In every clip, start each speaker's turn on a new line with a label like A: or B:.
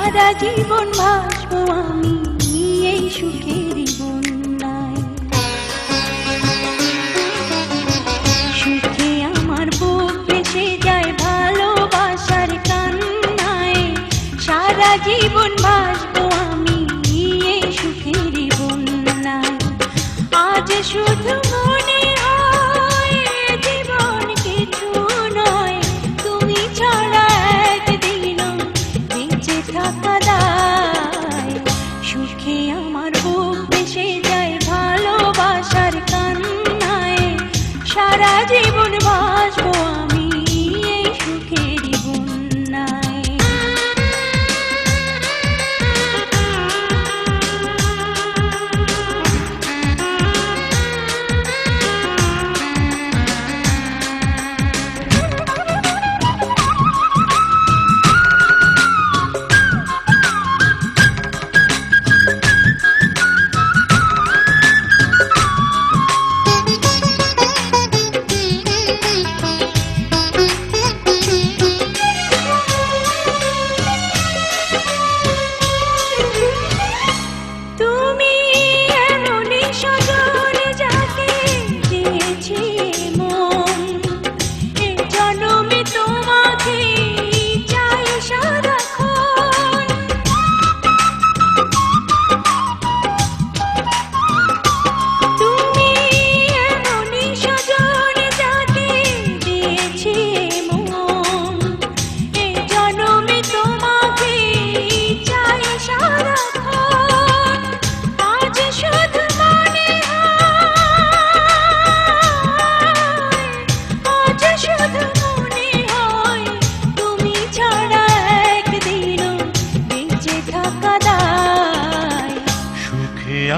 A: সারা জীবন ভাসবো আমি এই সুখের বন্যায়। সুখে আমার বুক ভেসে যায় ভালোবাসার কান্নায়, সারা জীবন ভাসবো আমি এই সুখের বন্যায়। আজ শুধু মনে হয় জীবন কিছু নয়, তুমি ছাড়া একদিনও বেঁচে থাকা দায়। সুখে আমার বুক ভেসে যায় ভালোবাসার কান্নায়, সারা জীবন ভাসবো আমি এই সুখের বন্যায়।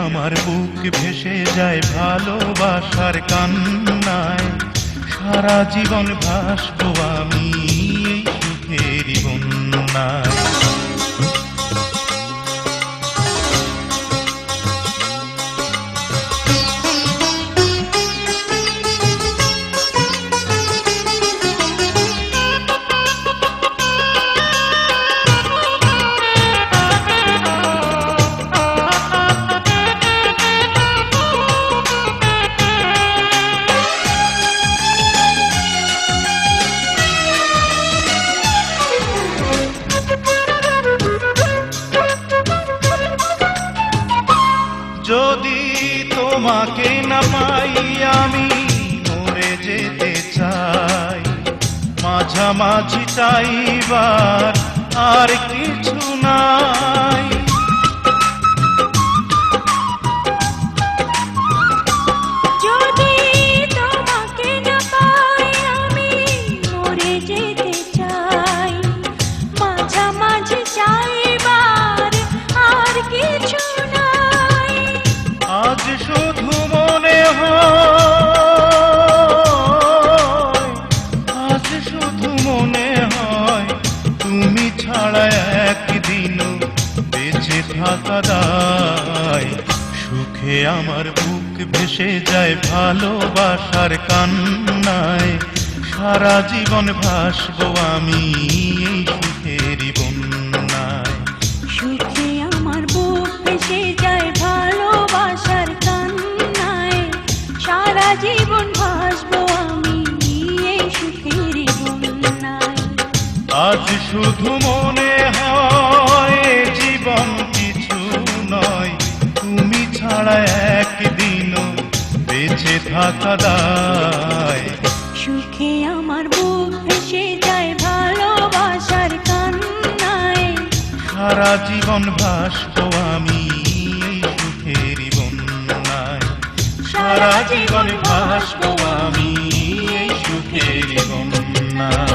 B: আমার বুক ভেসে যায় ভালোবাসার কান্নায়, সারা জীবন ভাসবো আমি এই সুখের বন্যায়। যদি তোমাকে না পাই আমি মরে যেতে চাই, মাঝামাঝি চাইবার আর কিছু নাই।
A: যদি তোমাকে না পাই আমি মরে যেতে চাই, মাঝামাঝি চাইবার আর কিছু নাই।
B: আজ শুধু মনে হয়, আজ শুধু মনে হয় তুমি ছাড়া একদিনও বেঁচে থাকা দায়। সুখে আমার বুক ভেসে যায় ভালোবাসার কান্নায়, সারা জীবন ভাসবো আমি এই সুখের বন্যায়।
A: সুখে আমার বুক ভেসে যায় ভালোবাসার কান্নায়, সারা জীবন ভাসবো আমি এই সুখের বন্যায়।
B: আজ শুধু মনে হয় জীবন কিছু নয়, তুমি ছাড়া একদিনও বেঁচে থাকা দায়।
A: সুখে আমার বুক ভেসে যায় ভালোবাসার কান্নায়,
B: সারা জীবন ভাসবো আমি এই সুখের বন্যায়। সারা জীবন ভাসবো আমি এই সুখের বন্যায়।